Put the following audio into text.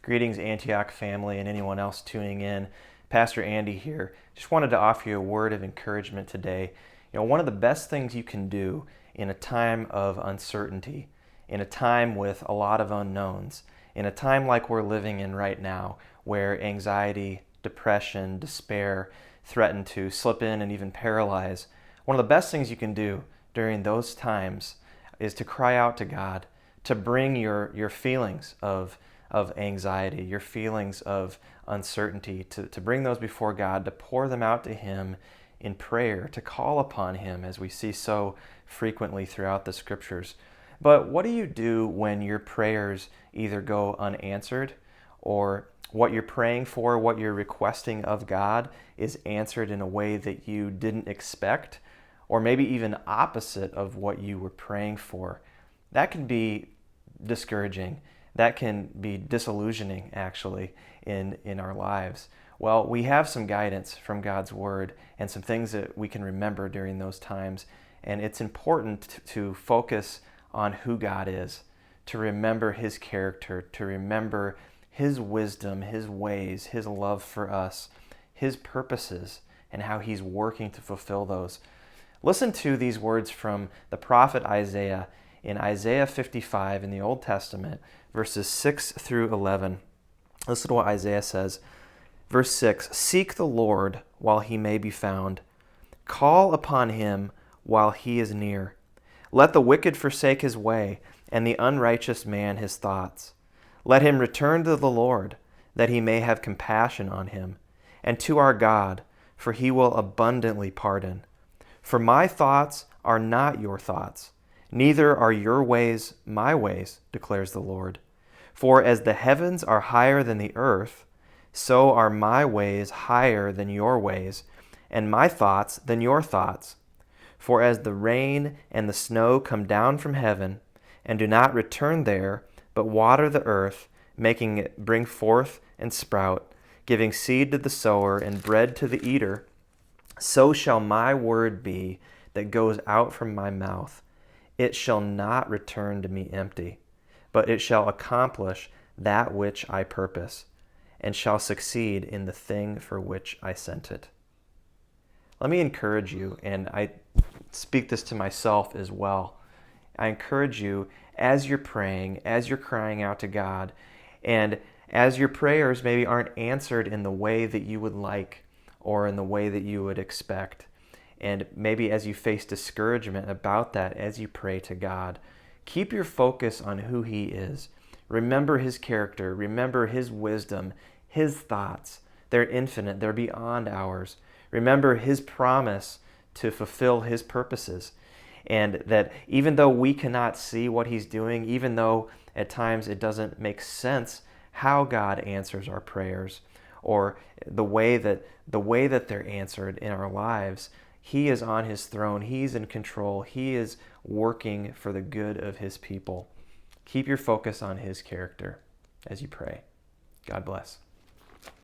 Greetings, Antioch family, and anyone else tuning in. Pastor Andy here. Just wanted to offer you a word of encouragement today. One of the best things you can do in a time of uncertainty, in a time with a lot of unknowns, in a time like we're living in right now, where anxiety, depression, despair threaten to slip in and even paralyze, one of the best things you can do during those times is to cry out to God, to bring your feelings of anxiety, your feelings of uncertainty, to bring those before God, to pour them out to Him in prayer, to call upon Him as we see so frequently throughout the Scriptures. But what do you do when your prayers either go unanswered, or what you're praying for, what you're requesting of God is answered in a way that you didn't expect, or maybe even opposite of what you were praying for? That can be discouraging. That can be disillusioning, actually, in our lives. Well, we have some guidance from God's Word and some things that we can remember during those times. And it's important to focus on who God is, to remember His character, to remember His wisdom, His ways, His love for us, His purposes, and how He's working to fulfill those. Listen to these words from the prophet Isaiah in Isaiah 55 in the Old Testament, verses 6 through 11. Listen to what Isaiah says. Verse 6, "Seek the Lord while He may be found. Call upon Him while He is near. Let the wicked forsake his way, and the unrighteous man his thoughts. Let him return to the Lord, that He may have compassion on him, and to our God, for He will abundantly pardon. For my thoughts are not your thoughts, neither are your ways my ways, declares the Lord. For as the heavens are higher than the earth, so are my ways higher than your ways, and my thoughts than your thoughts. For as the rain and the snow come down from heaven, and do not return there, but water the earth, making it bring forth and sprout, giving seed to the sower and bread to the eater, so shall my word be that goes out from my mouth. It shall not return to me empty, but it shall accomplish that which I purpose, and shall succeed in the thing for which I sent it." Let me encourage you, and I speak this to myself as well. I encourage you as you're praying, as you're crying out to God, and as your prayers maybe aren't answered in the way that you would like or in the way that you would expect, and maybe as you face discouragement about that as you pray to God, keep your focus on who He is. Remember His character. Remember His wisdom, His thoughts. They're infinite. They're beyond ours. Remember His promise to fulfill His purposes. And that even though we cannot see what He's doing, even though at times it doesn't make sense how God answers our prayers or the way that they're answered in our lives, He is on His throne. He's in control. He is working for the good of His people. Keep your focus on His character as you pray. God bless.